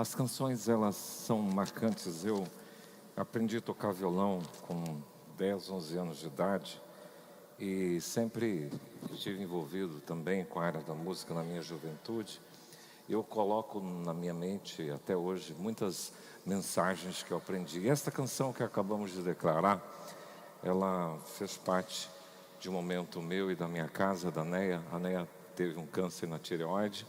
As canções, elas são marcantes. Eu aprendi a tocar violão com 10, 11 anos de idade e sempre estive envolvido também com a área da música na minha juventude. Eu coloco na minha mente até hoje muitas mensagens que eu aprendi. E esta canção que acabamos de declarar, ela fez parte de um momento meu e da minha casa, da Neia. A Neia teve um câncer na tireoide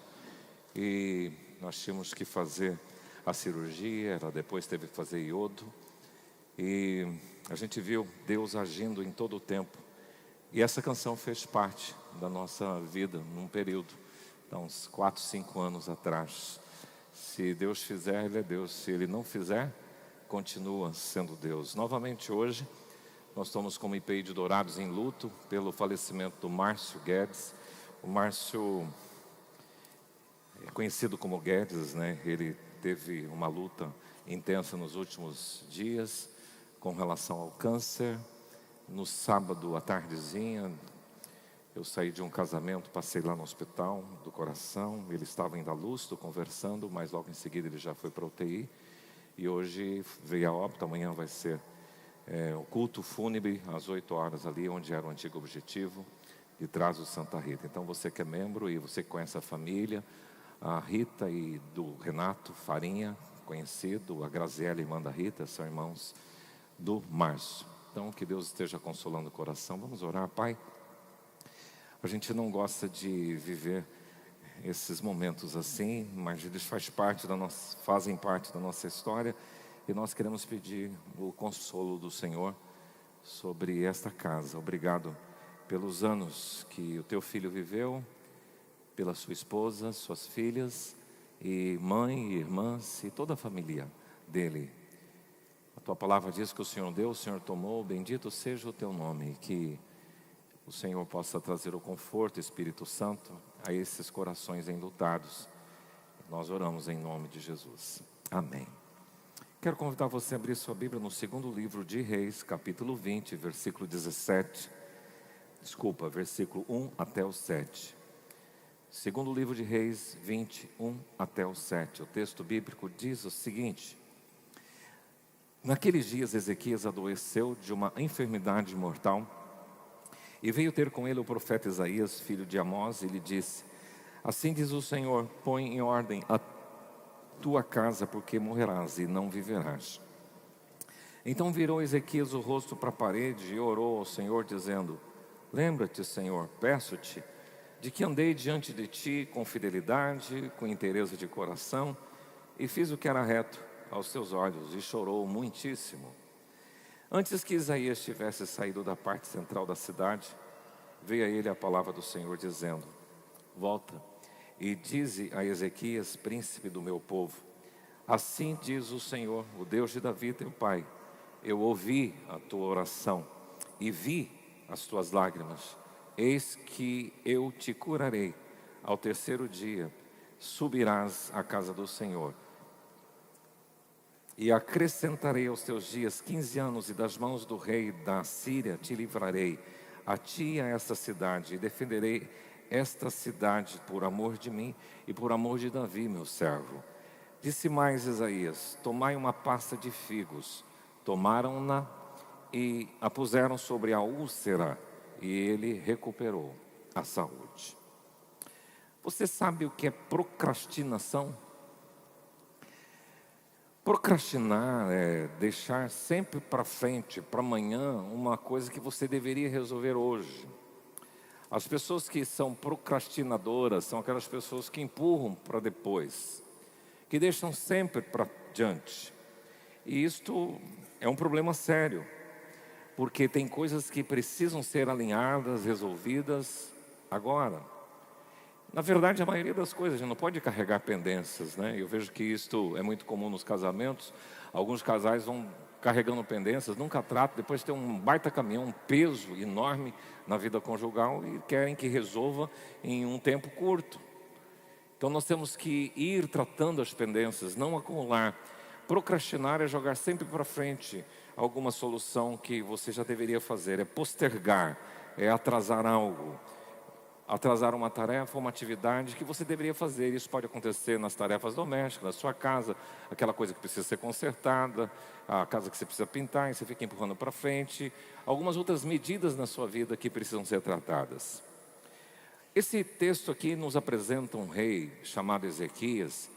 e nós tínhamos que fazer a cirurgia. Ela depois teve que fazer iodo e a gente viu Deus agindo em todo o tempo. E essa canção fez parte da nossa vida num período, há uns 4, 5 anos atrás. Se Deus fizer, Ele é Deus. Se Ele não fizer, continua sendo Deus. Novamente hoje, nós estamos como IPI de Dourados em luto pelo falecimento do Márcio Guedes. O Márcio é conhecido como Guedes, né? Ele teve uma luta intensa nos últimos dias com relação ao câncer. No sábado à tardezinha, eu saí de um casamento, passei lá no hospital do coração. Ele estava ainda lúcido, conversando, mas logo em seguida ele já foi para a UTI. E hoje veio a óbito. Amanhã vai ser o culto fúnebre às 8 horas ali, onde era o antigo objetivo, de trás do Santa Rita. Então você que é membro e você que conhece a família, a Rita e do Renato Farinha, conhecido, a Graziella, irmã da Rita, são irmãos do Márcio. Então que Deus esteja consolando o coração. Vamos orar. Pai, a gente não gosta de viver esses momentos assim, mas eles fazem parte da nossa história. E nós queremos pedir o consolo do Senhor sobre esta casa. Obrigado pelos anos que o teu filho viveu, pela sua esposa, suas filhas, e mãe, irmãs e toda a família dele. A tua palavra diz que o Senhor deu, o Senhor tomou, bendito seja o teu nome. Que o Senhor possa trazer o conforto, Espírito Santo, a esses corações enlutados. Nós oramos em nome de Jesus. Amém. Quero convidar você a abrir sua Bíblia no segundo livro de Reis, capítulo 20, versículo 1 até o 7. Segundo livro de Reis, 21 até o 7. O texto bíblico diz o seguinte: naqueles dias Ezequias adoeceu de uma enfermidade mortal, e veio ter com ele o profeta Isaías, filho de Amós, e lhe disse: assim diz o Senhor, põe em ordem a tua casa, porque morrerás e não viverás. Então virou Ezequias o rosto para a parede e orou ao Senhor, dizendo: lembra-te, Senhor, peço-te, de que andei diante de ti com fidelidade, com inteireza de coração, e fiz o que era reto aos teus olhos. E chorou muitíssimo. Antes que Isaías tivesse saído da parte central da cidade, veio a ele a palavra do Senhor, dizendo: volta e dize a Ezequias, príncipe do meu povo: assim diz o Senhor, o Deus de Davi teu pai, eu ouvi a tua oração e vi as tuas lágrimas. Eis que eu te curarei. Ao terceiro dia subirás à casa do Senhor, e acrescentarei aos teus dias 15 anos, e das mãos do rei da Síria te livrarei, a ti e a esta cidade, e defenderei esta cidade por amor de mim e por amor de Davi, meu servo. Disse mais Isaías: tomai uma pasta de figos. Tomaram-na e a puseram sobre a úlcera, e ele recuperou a saúde. Você sabe o que é procrastinação? Procrastinar é deixar sempre para frente, para amanhã, uma coisa que você deveria resolver hoje. As pessoas que são procrastinadoras são aquelas pessoas que empurram para depois, que deixam sempre para diante. E isto é um problema sério, porque tem coisas que precisam ser alinhadas, resolvidas agora. Na verdade, a maioria das coisas, a gente não pode carregar pendências, né? Eu vejo que isto é muito comum nos casamentos. Alguns casais vão carregando pendências, nunca tratam, depois tem um baita caminhão, um peso enorme na vida conjugal e querem que resolva em um tempo curto. Então nós temos que ir tratando as pendências, não acumular. Procrastinar é jogar sempre para frente alguma solução que você já deveria fazer, é postergar, é atrasar algo. atrasar uma tarefa, uma atividade que você deveria fazer. Isso pode acontecer nas tarefas domésticas, na sua casa, aquela coisa que precisa ser consertada, a casa que você precisa pintar e você fica empurrando para frente, algumas outras medidas na sua vida que precisam ser tratadas. Esse texto aqui nos apresenta um rei chamado Ezequias,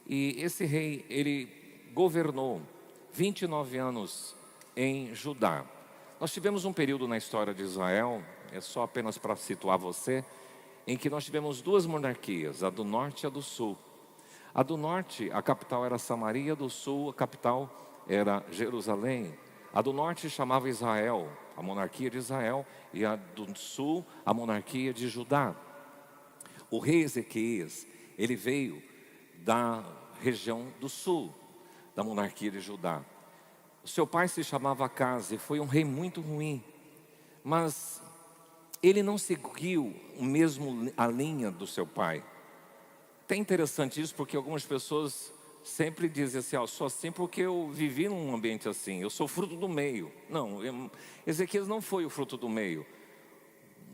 e esse rei, ele governou 29 anos em Judá. Nós tivemos um período na história de Israel, é só apenas para situar você, em que nós tivemos duas monarquias, a do norte e a do sul. A do norte, a capital era Samaria, a do sul, a capital era Jerusalém. A do norte chamava Israel, a monarquia de Israel, e a do sul, a monarquia de Judá. O rei Ezequias, ele veio da região do sul, da monarquia de Judá. O seu pai se chamava Acaz e foi um rei muito ruim, mas ele não seguiu a linha do seu pai. É interessante isso, porque algumas pessoas sempre dizem assim, eu sou assim porque eu vivi num ambiente assim, eu sou fruto do meio. Não, Ezequias não foi o fruto do meio.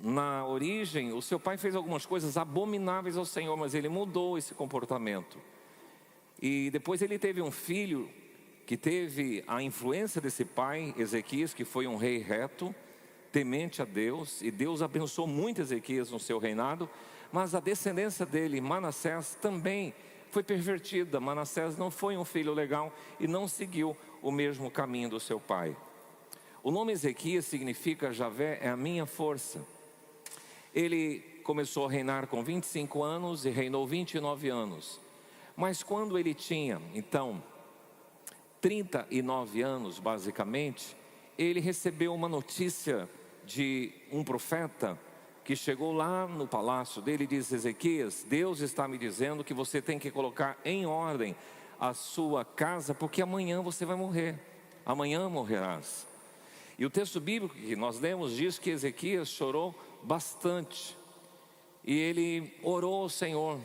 Na origem, o seu pai fez algumas coisas abomináveis ao Senhor, mas ele mudou esse comportamento. E depois ele teve um filho que teve a influência desse pai, Ezequias, que foi um rei reto, temente a Deus, e Deus abençoou muito Ezequias no seu reinado, mas a descendência dele, Manassés, também foi pervertida. Manassés não foi um filho legal e não seguiu o mesmo caminho do seu pai. O nome Ezequias significa Javé é a minha força. Ele começou a reinar com 25 anos e reinou 29 anos. Mas quando ele tinha, então, 39 anos, basicamente, ele recebeu uma notícia de um profeta que chegou lá no palácio dele e disse: Ezequias, Deus está me dizendo que você tem que colocar em ordem a sua casa, porque amanhã você vai morrer, amanhã morrerás. E o texto bíblico que nós lemos diz que Ezequias chorou bastante, e ele orou ao Senhor,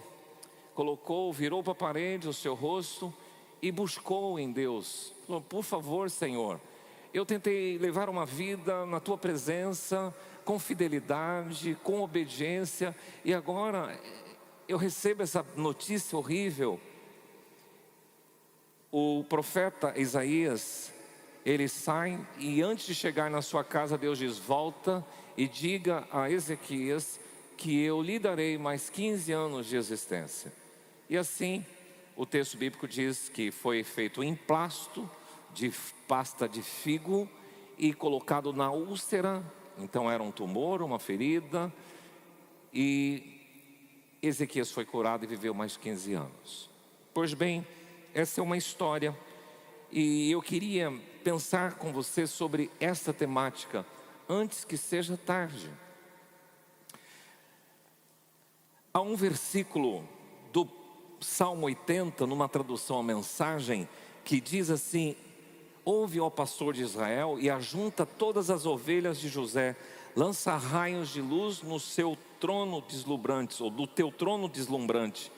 virou para a parede o seu rosto e buscou em Deus. Falou: por favor, Senhor, eu tentei levar uma vida na tua presença, com fidelidade, com obediência, e agora eu recebo essa notícia horrível. O profeta Isaías, ele sai e antes de chegar na sua casa, Deus diz: volta e diga a Ezequias que eu lhe darei mais 15 anos de existência. E assim, o texto bíblico diz que foi feito um emplasto de pasta de figo e colocado na úlcera. Então era um tumor, uma ferida, e Ezequias foi curado e viveu mais 15 anos. Pois bem, essa é uma história, e eu queria pensar com você sobre essa temática antes que seja tarde. Há um versículo do Salmo 80, numa tradução, a mensagem, que diz assim: ouve, ó pastor de Israel, e ajunta todas as ovelhas de José, lança raios de luz no seu trono deslumbrante, ou do teu trono deslumbrante,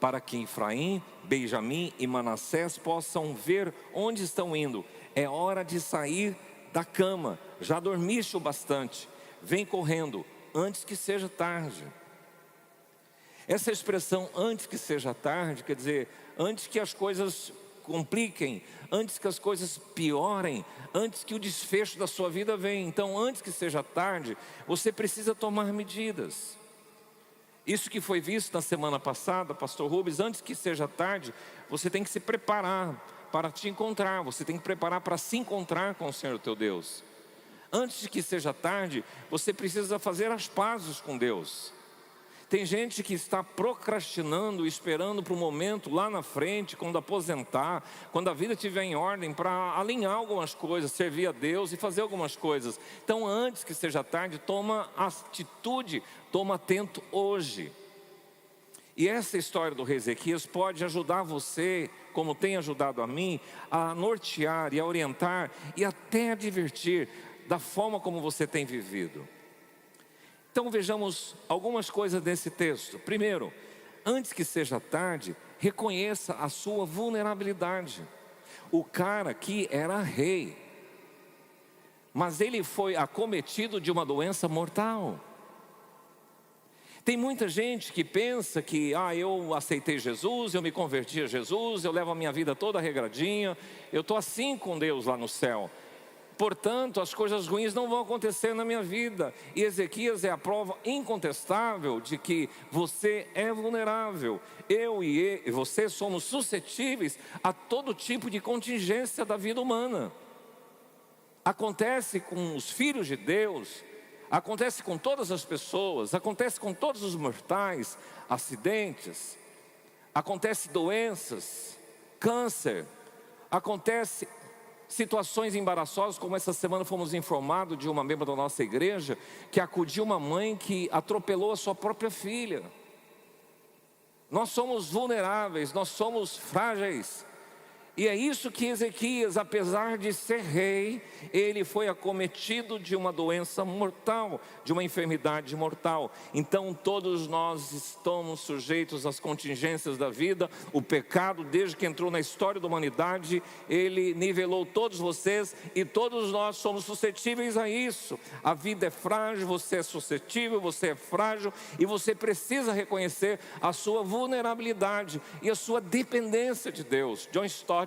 para que Efraim, Benjamim e Manassés possam ver onde estão indo. É hora de sair da cama, já dormiste o bastante, vem correndo, antes que seja tarde. Essa expressão, antes que seja tarde, quer dizer, antes que as coisas compliquem, antes que as coisas piorem, antes que o desfecho da sua vida venha. Então, antes que seja tarde, você precisa tomar medidas. Isso que foi visto na semana passada, pastor Rubens, antes que seja tarde, você tem que se preparar para te encontrar, você tem que preparar para se encontrar com o Senhor teu Deus. Antes que seja tarde, você precisa fazer as pazes com Deus. Tem gente que está procrastinando, esperando para o momento lá na frente, quando aposentar, quando a vida estiver em ordem, para alinhar algumas coisas, servir a Deus e fazer algumas coisas. Então, antes que seja tarde, toma atitude, toma atento hoje. E essa história do rei Ezequias pode ajudar você, como tem ajudado a mim, a nortear e a orientar e até advertir da forma como você tem vivido. Então vejamos algumas coisas desse texto. Primeiro, antes que seja tarde, reconheça a sua vulnerabilidade. O cara aqui era rei, mas ele foi acometido de uma doença mortal. Tem muita gente que pensa que, eu aceitei Jesus, eu me converti a Jesus, eu levo a minha vida toda regradinha, eu estou assim com Deus lá no céu. Portanto, as coisas ruins não vão acontecer na minha vida. E Ezequias é a prova incontestável de que você é vulnerável. Eu e você somos suscetíveis a todo tipo de contingência da vida humana. Acontece com os filhos de Deus, acontece com todas as pessoas, acontece com todos os mortais, acidentes, acontece doenças, câncer, acontece situações embaraçosas, como essa semana fomos informados de uma membro da nossa igreja que acudiu uma mãe que atropelou a sua própria filha. Nós somos vulneráveis, nós somos frágeis. E é isso que Ezequias, apesar de ser rei, ele foi acometido de uma doença mortal, de uma enfermidade mortal. Então todos nós estamos sujeitos às contingências da vida. O pecado, desde que entrou na história da humanidade, ele nivelou todos vocês e todos nós somos suscetíveis a isso. A vida é frágil, você é suscetível, você é frágil e você precisa reconhecer a sua vulnerabilidade e a sua dependência de Deus. John Stott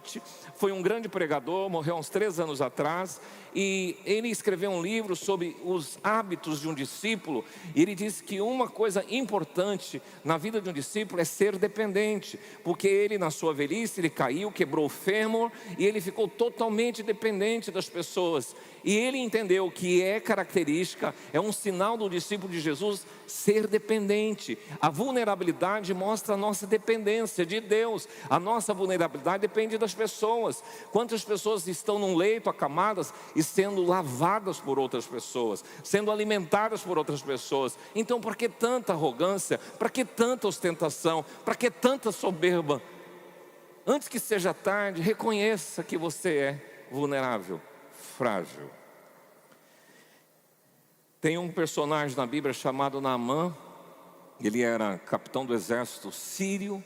foi um grande pregador, morreu há uns 3 anos atrás, e ele escreveu um livro sobre os hábitos de um discípulo, e ele disse que uma coisa importante na vida de um discípulo é ser dependente, porque ele na sua velhice, ele caiu, quebrou o fêmur, e ele ficou totalmente dependente das pessoas, e ele entendeu que é característica, é um sinal do discípulo de Jesus ser dependente. A vulnerabilidade mostra a nossa dependência de Deus, a nossa vulnerabilidade depende das pessoas. Quantas pessoas estão num leito acamadas e sendo lavadas por outras pessoas, sendo alimentadas por outras pessoas? Então por que tanta arrogância? Para que tanta ostentação? Para que tanta soberba? Antes que seja tarde, reconheça que você é vulnerável, frágil. Tem um personagem na Bíblia chamado Naamã. Ele era capitão do exército sírio.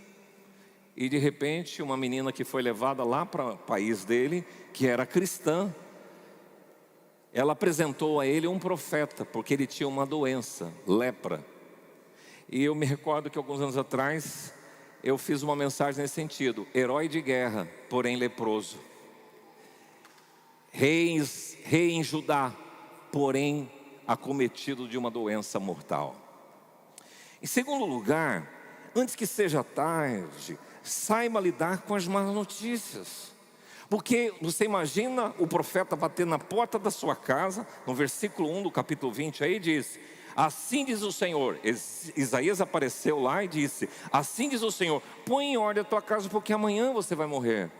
E de repente uma menina que foi levada lá para o país dele, que era cristã, ela apresentou a ele um profeta, porque ele tinha uma doença, lepra. E eu me recordo que alguns anos atrás eu fiz uma mensagem nesse sentido: herói de guerra, porém leproso. Rei em Judá, porém acometido de uma doença mortal. Em segundo lugar, antes que seja tarde, saiba lidar com as más notícias. Porque você imagina o profeta bater na porta da sua casa, no versículo 1 do capítulo 20, aí diz: assim diz o Senhor. Isaías apareceu lá e disse: assim diz o Senhor, põe em ordem a tua casa, porque amanhã você vai morrer.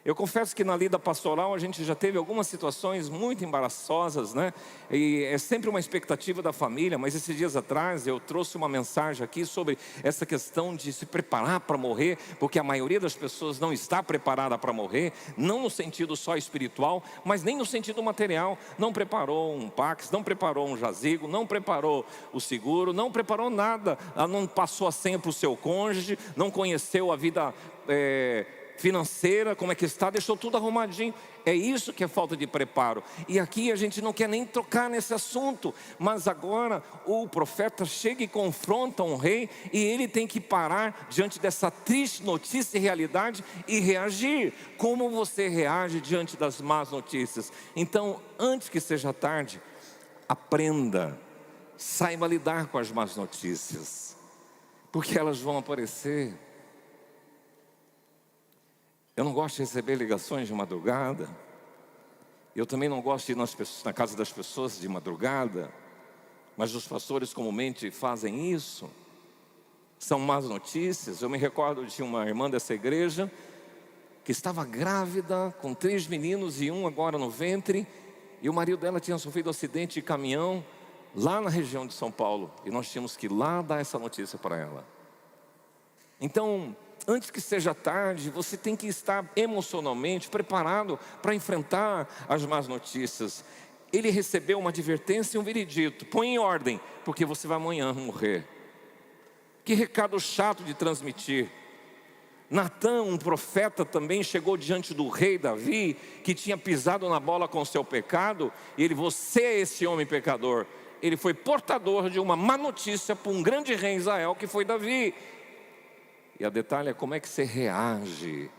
Eu confesso que na lida pastoral a gente já teve algumas situações muito embaraçosas, né? E é sempre uma expectativa da família, mas esses dias atrás eu trouxe uma mensagem aqui sobre essa questão de se preparar para morrer, porque a maioria das pessoas não está preparada para morrer, não no sentido só espiritual, mas nem no sentido material. Não preparou um Pax, não preparou um jazigo, não preparou o seguro, não preparou nada. Ela não passou a senha para o seu cônjuge, não conheceu a vida financeira, como é que está, deixou tudo arrumadinho. É isso que é falta de preparo. E aqui a gente não quer nem tocar nesse assunto, mas agora o profeta chega e confronta um rei, e ele tem que parar diante dessa triste notícia e realidade e reagir. Como você reage diante das más notícias? Então, antes que seja tarde, aprenda, saiba lidar com as más notícias, porque elas vão aparecer. Eu não gosto de receber ligações de madrugada. Eu também não gosto de ir na casa das pessoas de madrugada. Mas os pastores comumente fazem isso. São más notícias. Eu me recordo de uma irmã dessa igreja que estava grávida, com 3 meninos e um agora no ventre. E o marido dela tinha sofrido um acidente de caminhão lá na região de São Paulo. E nós tínhamos que ir lá dar essa notícia para ela. Então, antes que seja tarde, você tem que estar emocionalmente preparado para enfrentar as más notícias. Ele recebeu uma advertência e um veredito: põe em ordem, porque você vai amanhã morrer. Que recado chato de transmitir. Natã, um profeta, também chegou diante do rei Davi, que tinha pisado na bola com o seu pecado, e ele: você é esse homem pecador. ele foi portador de uma má notícia para um grande rei em Israel, que foi Davi. E a detalhe é como é que você reage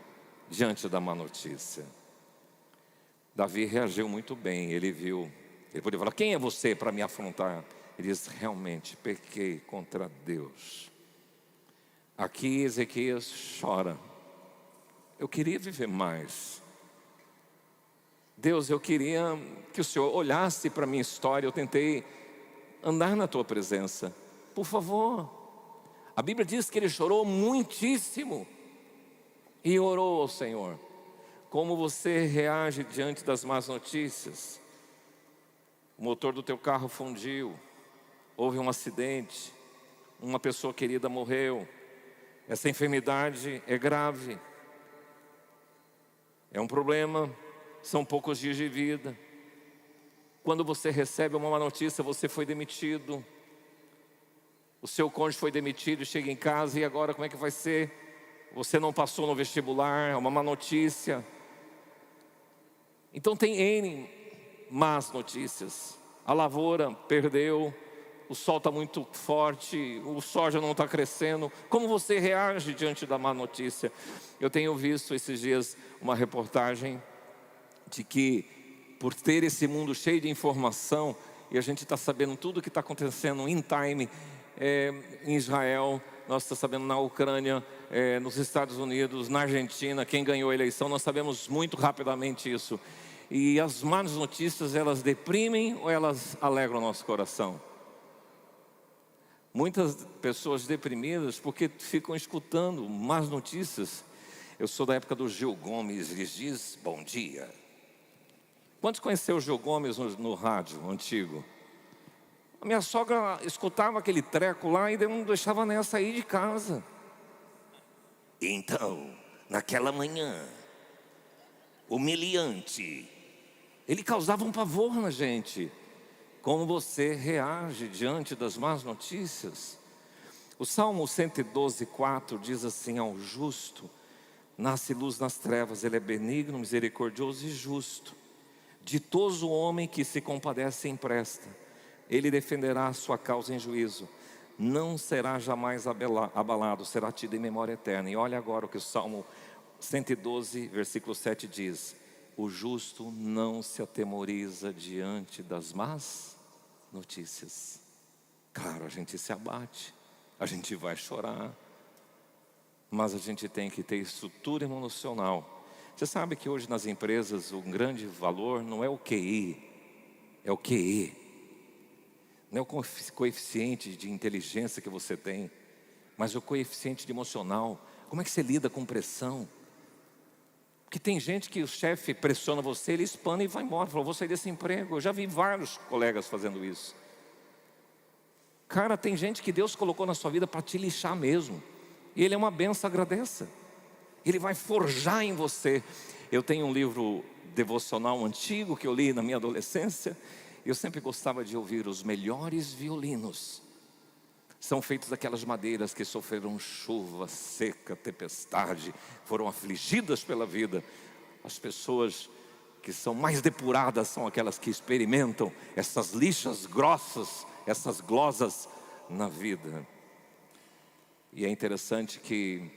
diante da má notícia. Davi reagiu muito bem. Ele podia falar: quem é você para me afrontar? Ele diz: realmente pequei contra Deus. Aqui Ezequias chora: eu queria viver mais. Deus, eu queria que o Senhor olhasse para a minha história. Eu tentei andar na tua presença, por favor. A Bíblia diz que ele chorou muitíssimo e orou ao Senhor. Como você reage diante das más notícias? O motor do teu carro fundiu, houve um acidente, uma pessoa querida morreu, essa enfermidade é grave, é um problema, são poucos dias de vida. Quando você recebe uma má notícia, você foi demitido, o seu cônjuge foi demitido, chega em casa e agora como é que vai ser? Você não passou no vestibular, é uma má notícia. Então tem N más notícias. A lavoura perdeu, o sol está muito forte, o soja não está crescendo. Como você reage diante da má notícia? Eu tenho visto esses dias uma reportagem de que, por ter esse mundo cheio de informação, e a gente está sabendo tudo o que está acontecendo in time, em Israel, nós estamos sabendo na Ucrânia, nos Estados Unidos, na Argentina, quem ganhou a eleição, nós sabemos muito rapidamente isso. E as más notícias, elas deprimem ou elas alegram o nosso coração? Muitas pessoas deprimidas porque ficam escutando más notícias. Eu sou da época do Gil Gomes, lhes diz bom dia. Quantos conheceram o Gil Gomes no rádio antigo? A minha sogra escutava aquele treco lá e não deixava nem sair de casa. Então, naquela manhã humilhante, ele causava um pavor na gente. Como você reage diante das más notícias? O Salmo 112:4 diz assim: ao justo nasce luz nas trevas, ele é benigno, misericordioso e justo. Ditoso o homem que se compadece e empresta, ele defenderá a sua causa em juízo, não será jamais abalado, será tido em memória eterna. E olha agora o que o Salmo 112, versículo 7 diz: o justo não se atemoriza diante das más notícias. Claro, a gente se abate, a gente vai chorar, mas a gente tem que ter estrutura emocional. Você sabe que hoje nas empresas o grande valor não é o QI, é o QE. Não é o coeficiente de inteligência que você tem, mas o coeficiente de emocional. Como é que você lida com pressão? Porque tem gente que o chefe pressiona você, ele espana e vai embora. Falou: vou sair desse emprego. Eu já vi vários colegas fazendo isso. Cara, tem gente que Deus colocou na sua vida para te lixar mesmo. E Ele é uma benção, agradeça. Ele vai forjar em você. Eu tenho um livro devocional antigo que eu li na minha adolescência. Eu sempre gostava de ouvir os melhores violinos. São feitos daquelas madeiras que sofreram chuva, seca, tempestade, foram afligidas pela vida. As pessoas que são mais depuradas são aquelas que experimentam essas lixas grossas, essas glosas na vida. E é interessante que,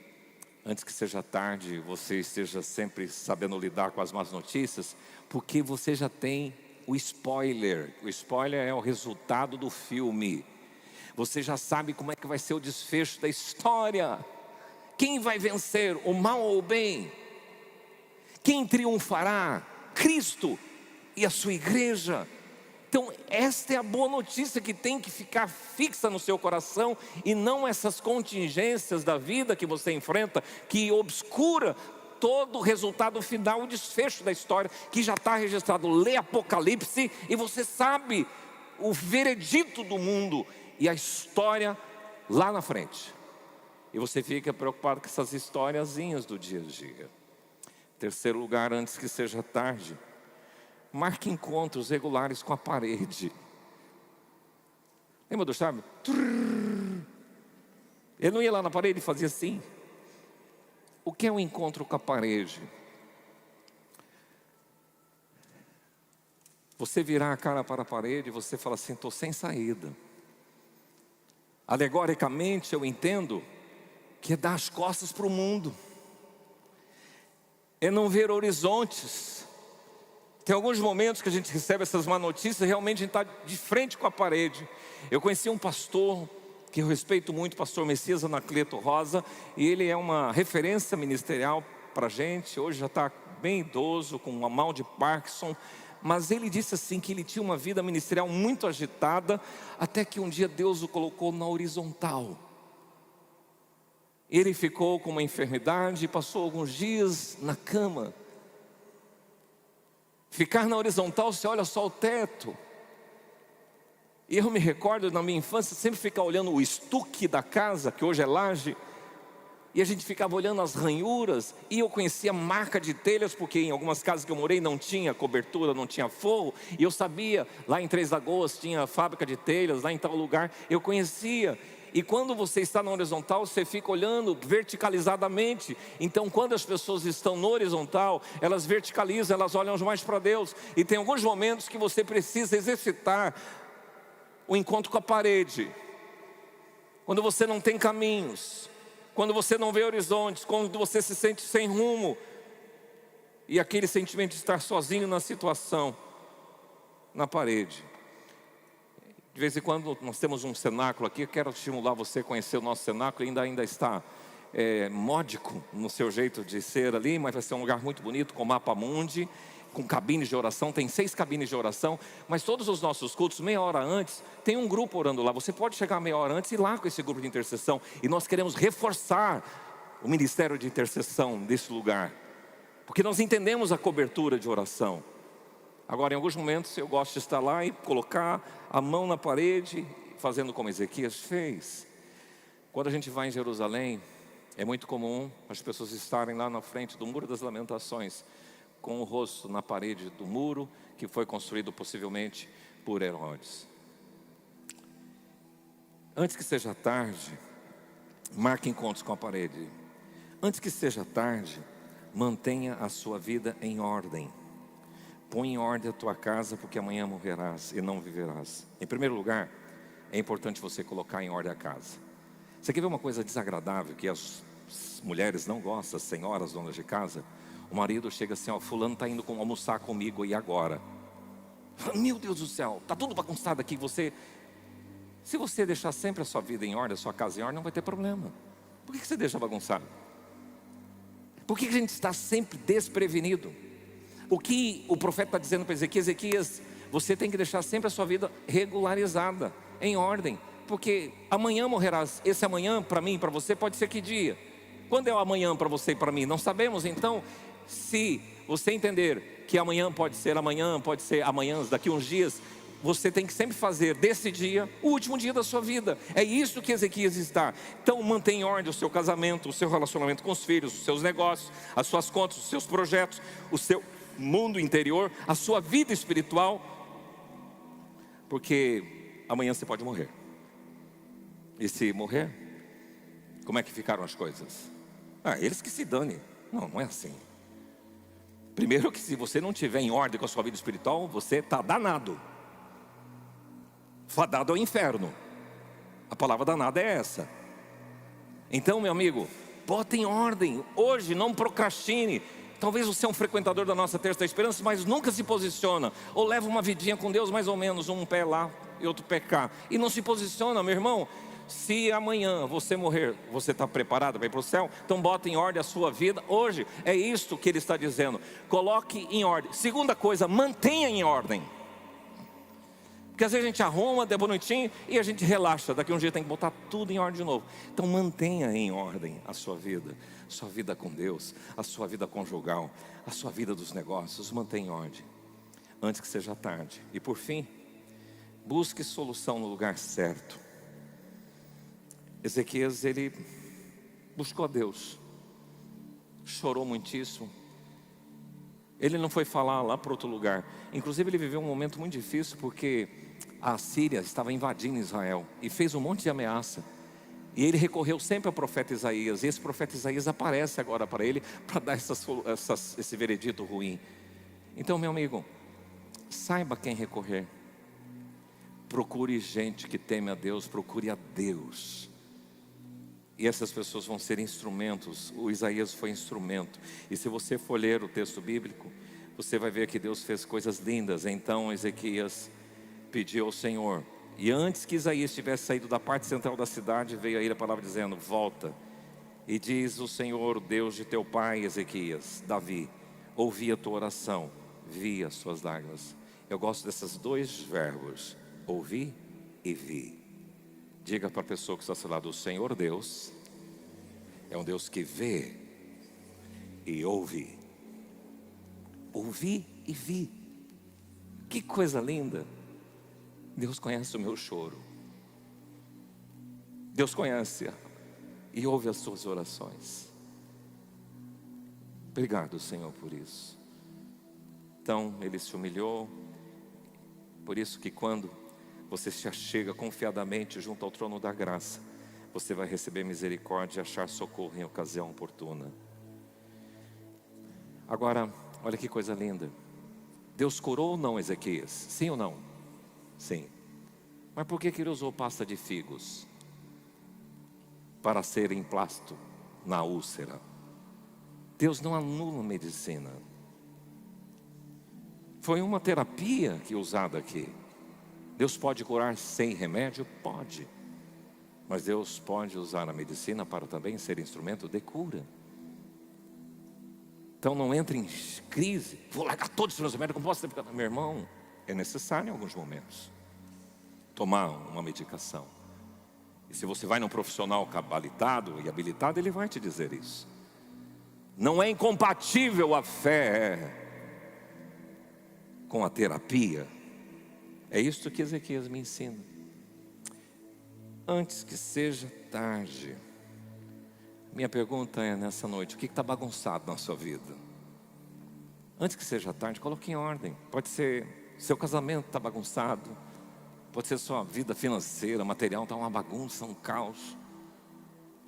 antes que seja tarde, você esteja sempre sabendo lidar com as más notícias, porque você já tem o spoiler. O spoiler é o resultado do filme. Você já sabe como é que vai ser o desfecho da história. Quem vai vencer, o mal ou o bem? Quem triunfará? Cristo e a sua igreja. Então esta é a boa notícia que tem que ficar fixa no seu coração, e não essas contingências da vida que você enfrenta, que obscura todo o resultado final, o desfecho da história, que já está registrado. Lê Apocalipse e você sabe o veredito do mundo e a história lá na frente. E você fica preocupado com essas historiazinhas do dia a dia. Terceiro lugar, antes que seja tarde, marque encontros regulares com a parede. Lembra do Chaves? Ele não ia lá na parede e fazia assim. O que é um encontro com a parede? Você virar a cara para a parede e você fala assim: estou sem saída. Alegoricamente eu entendo que é dar as costas para o mundo, é não ver horizontes. Tem alguns momentos que a gente recebe essas má notícias e realmente a gente está de frente com a parede. Eu conheci um pastor que eu respeito muito, o pastor Messias Anacleto Rosa, e ele é uma referência ministerial para a gente. Hoje já está bem idoso, com uma mal de Parkinson, mas ele disse assim que ele tinha uma vida ministerial muito agitada, até que um dia Deus o colocou na horizontal. Ele ficou com uma enfermidade e passou alguns dias na cama. Ficar na horizontal, você olha só o teto. E eu me recordo, na minha infância, sempre ficar olhando o estuque da casa, que hoje é laje, e a gente ficava olhando as ranhuras, e eu conhecia marca de telhas, porque em algumas casas que eu morei não tinha cobertura, não tinha forro, e eu sabia, lá em Três Lagoas tinha fábrica de telhas, lá em tal lugar, eu conhecia. E quando você está na horizontal, você fica olhando verticalizadamente. Então quando as pessoas estão no horizontal, elas verticalizam, elas olham mais para Deus. E tem alguns momentos que você precisa exercitar o encontro com a parede. Quando você não tem caminhos, quando você não vê horizontes, quando você se sente sem rumo, e aquele sentimento de estar sozinho na situação, na parede. De vez em quando nós temos um cenáculo aqui. Eu quero estimular você a conhecer o nosso cenáculo. Ainda está módico no seu jeito de ser ali, mas vai ser um lugar muito bonito, com mapa mundi, com cabines de oração. Tem 6 cabines de oração, mas todos os nossos cultos, meia hora antes, tem um grupo orando lá. Você pode chegar meia hora antes e ir lá com esse grupo de intercessão. E nós queremos reforçar o ministério de intercessão desse lugar, porque nós entendemos a cobertura de oração. Agora, em alguns momentos, eu gosto de estar lá e colocar a mão na parede, fazendo como Ezequias fez. Quando a gente vai em Jerusalém, é muito comum as pessoas estarem lá na frente do Muro das Lamentações, com o rosto na parede do muro, que foi construído possivelmente por Herodes. Antes que seja tarde, marque encontros com a parede. Antes que seja tarde, mantenha a sua vida em ordem. Põe em ordem a tua casa, porque amanhã morrerás e não viverás. Em primeiro lugar, é importante você colocar em ordem a casa. Você quer ver uma coisa desagradável que as mulheres não gostam, as senhoras donas de casa? O marido chega assim: ó, fulano está indo almoçar comigo e agora? Meu Deus do céu, está tudo bagunçado aqui. Se você deixar sempre a sua vida em ordem, a sua casa em ordem, não vai ter problema. Por que você deixa bagunçado? Por que a gente está sempre desprevenido? O que o profeta está dizendo para Ezequias: Ezequias, você tem que deixar sempre a sua vida regularizada, em ordem, porque amanhã morrerás. Esse amanhã para mim e para você pode ser que dia? Quando é o amanhã para você e para mim? Não sabemos. Então, se você entender que amanhã pode ser amanhã daqui uns dias, você tem que sempre fazer desse dia o último dia da sua vida. É isso que Ezequias está. Então mantenha em ordem o seu casamento, o seu relacionamento com os filhos, os seus negócios, as suas contas, os seus projetos, o seu mundo interior, a sua vida espiritual, porque amanhã você pode morrer. E se morrer, como é que ficaram as coisas? Eles que se dane. Não é assim. Primeiro que se você não estiver em ordem com a sua vida espiritual, você está danado, fadado ao inferno. A palavra danada é essa. Então, meu amigo, bota em ordem hoje, não procrastine. Talvez você é um frequentador da nossa Terça da Esperança, mas nunca se posiciona, ou leva uma vidinha com Deus mais ou menos, um pé lá e outro pé cá, e não se posiciona. Meu irmão, se amanhã você morrer, você está preparado para ir para o céu? Então bota em ordem a sua vida hoje. É isso que ele está dizendo. Coloque em ordem. Segunda coisa, mantenha em ordem. Porque às vezes a gente arruma, é bonitinho e a gente relaxa. Daqui a um dia tem que botar tudo em ordem de novo. Então mantenha em ordem a sua vida com Deus, a sua vida conjugal, a sua vida dos negócios. Mantenha em ordem antes que seja tarde. E por fim, busque solução no lugar certo. Ezequias, ele buscou a Deus, chorou muitíssimo. Ele não foi falar lá para outro lugar. Inclusive ele viveu um momento muito difícil, porque a Síria estava invadindo Israel e fez um monte de ameaça. E ele recorreu sempre ao profeta Isaías. E esse profeta Isaías aparece agora para ele, para dar esse veredito ruim. Então, meu amigo, saiba a quem recorrer. Procure gente que teme a Deus, procure a Deus. E essas pessoas vão ser instrumentos. O Isaías foi instrumento. E se você for ler o texto bíblico, você vai ver que Deus fez coisas lindas. Então Ezequias pediu ao Senhor. E antes que Isaías tivesse saído da parte central da cidade, veio aí a palavra dizendo: volta. E diz o Senhor, o Deus de teu pai Ezequias, Davi: ouvi a tua oração, vi as suas lágrimas. Eu gosto desses dois verbos, ouvi e vi. Diga para a pessoa que está ao seu lado: o Senhor Deus é um Deus que vê e ouve. Ouvi e vi. Que coisa linda. Deus conhece o meu choro. Deus conhece e ouve as suas orações. Obrigado, Senhor, por isso. Então ele se humilhou. Por isso que quando você se achega confiadamente junto ao trono da graça, você vai receber misericórdia e achar socorro em ocasião oportuna. Agora, olha que coisa linda. Deus curou ou não Ezequias? Sim ou não? Sim. Mas por que ele usou pasta de figos? Para ser emplasto na úlcera. Deus não anula a medicina. Foi uma terapia que é usada aqui. Deus pode curar sem remédio? Pode. Mas Deus pode usar a medicina para também ser instrumento de cura. Então não entre em crise. Vou largar todos os meus remédios, como posso ter... Meu irmão, é necessário em alguns momentos tomar uma medicação. E se você vai num profissional capacitado e habilitado, ele vai te dizer isso. Não é incompatível a fé com a terapia. É isso que Ezequias me ensina. Antes que seja tarde. Minha pergunta é nessa noite: o que está bagunçado na sua vida? Antes que seja tarde, coloque em ordem. Pode ser seu casamento está bagunçado, pode ser sua vida financeira, material está uma bagunça, um caos.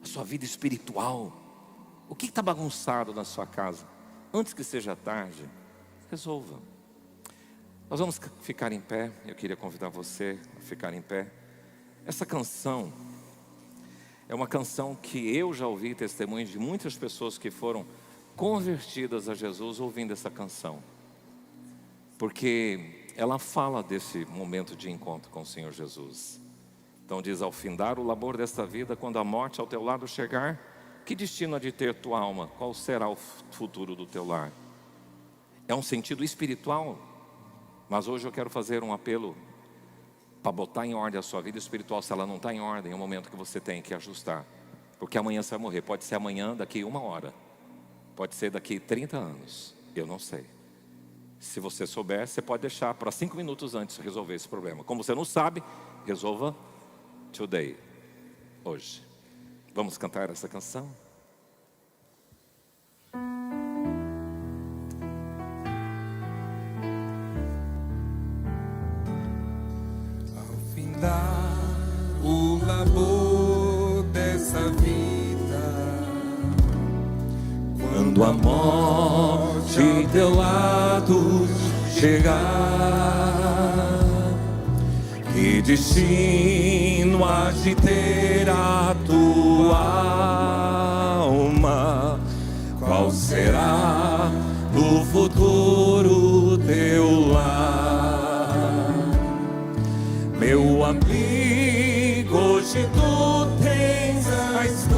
A sua vida espiritual, o que está bagunçado na sua casa? Antes que seja tarde, resolva. Nós vamos ficar em pé. Eu queria convidar você a ficar em pé. Essa canção é uma canção que eu já ouvi testemunhos de muitas pessoas que foram convertidas a Jesus ouvindo essa canção, porque ela fala desse momento de encontro com o Senhor Jesus. Então diz: ao findar o labor desta vida, quando a morte ao teu lado chegar, que destino há de ter tua alma? Qual será o futuro do teu lar? É um sentido espiritual, mas hoje eu quero fazer um apelo para botar em ordem a sua vida espiritual. Se ela não está em ordem, é um momento que você tem que ajustar, porque amanhã você vai morrer. Pode ser amanhã, daqui 1 hora, pode ser daqui 30 anos, eu não sei. Se você souber, você pode deixar para 5 minutos antes resolver esse problema. Como você não sabe, resolva today, hoje. Vamos cantar essa canção? O labor dessa vida, quando a morte ao teu lado chegar, que destino há de ter a tua alma? Qual será o futuro teu lar? Meu amigo, hoje tu tens a escolha,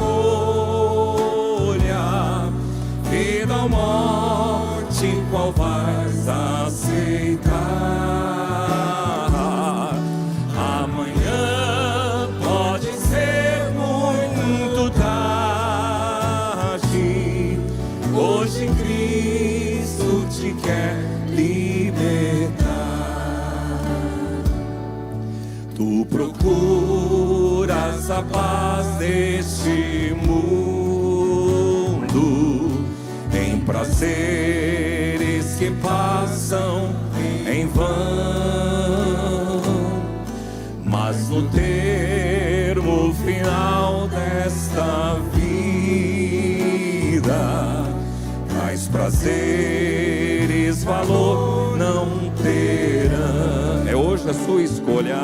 vida ou morte, qual vais aceitar? Amanhã pode ser muito tarde, hoje Cristo te quer libertar. Tu procuras a paz deste mundo, em prazeres que passam em vão, mas no termo final desta vida, tais prazeres valor não terão. a sua escolha.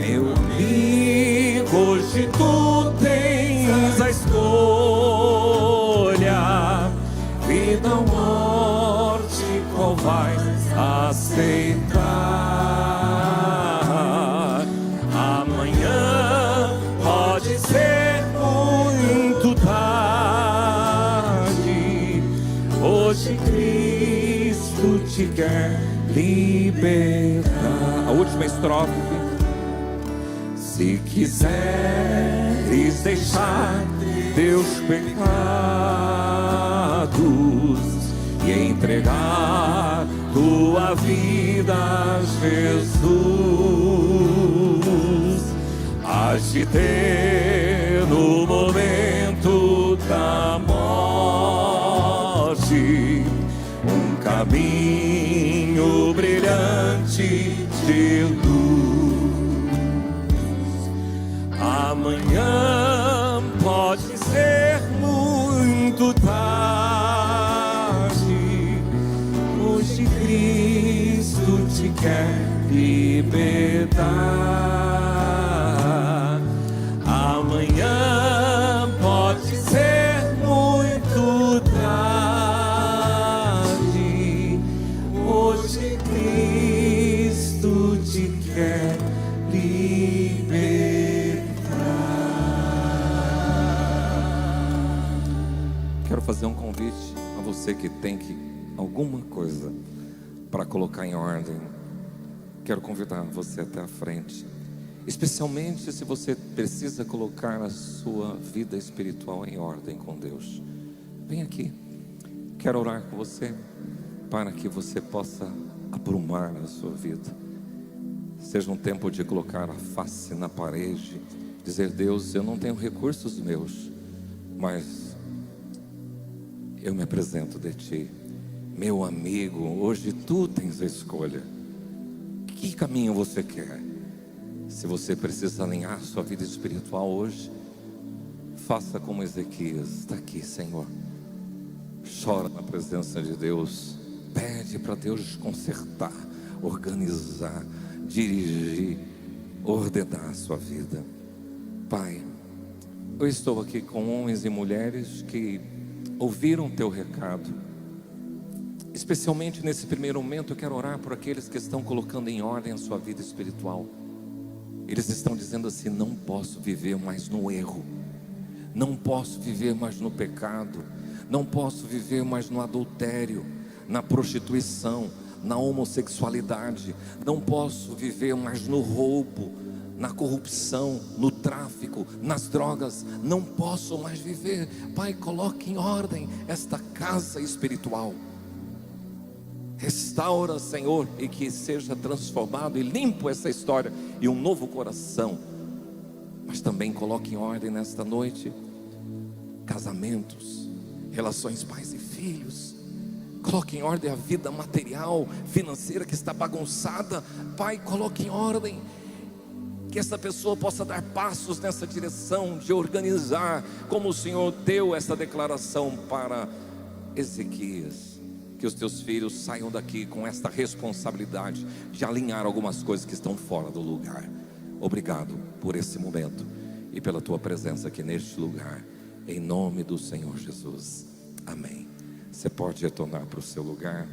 Meu amigo, hoje tu tens a escolha. Vida ou morte, qual vais aceitar? Amanhã pode ser muito tarde. Hoje Cristo te quer libertar. A última estrofe. Se quiseres deixar teus pecados e entregar tua vida a Jesus, hás de ter no momento da morte um caminho brilhante de luz. Amanhã pode ser muito tarde. Hoje Cristo te quer libertar. Amanhã pode ser muito tarde. Hoje Cristo te quer libertar. Quero fazer um convite a você que tem alguma coisa para colocar em ordem. Quero convidar você até a frente, especialmente se você precisa colocar a sua vida espiritual em ordem com Deus. Vem aqui, quero orar com você para que você possa aprumar a sua vida. Seja um tempo de colocar a face na parede, dizer: Deus, eu não tenho recursos meus, mas eu me apresento de ti, meu amigo. Hoje tu tens a escolha. Que caminho você quer? Se você precisa alinhar sua vida espiritual hoje, faça como Ezequias. Está aqui, Senhor. Chora na presença de Deus. Pede para Deus consertar, organizar, dirigir, ordenar a sua vida. Pai, eu estou aqui com homens e mulheres que ouviram teu recado. Especialmente nesse primeiro momento, eu quero orar por aqueles que estão colocando em ordem a sua vida espiritual. Eles estão dizendo assim: não posso viver mais no erro, não posso viver mais no pecado, não posso viver mais no adultério, na prostituição, na homossexualidade, não posso viver mais no roubo, na corrupção, no tráfico, nas drogas. Não posso mais viver. Pai, coloque em ordem esta casa espiritual. Restaura, Senhor, e que seja transformado e limpo essa história e um novo coração. Mas também coloque em ordem nesta noite casamentos, relações pais e filhos. Coloque em ordem a vida material, financeira que está bagunçada. Pai, coloque em ordem, que essa pessoa possa dar passos nessa direção de organizar, como o Senhor deu essa declaração para Ezequias. Que os teus filhos saiam daqui com esta responsabilidade de alinhar algumas coisas que estão fora do lugar. Obrigado por esse momento e pela tua presença aqui neste lugar, em nome do Senhor Jesus, amém. Você pode retornar para o seu lugar.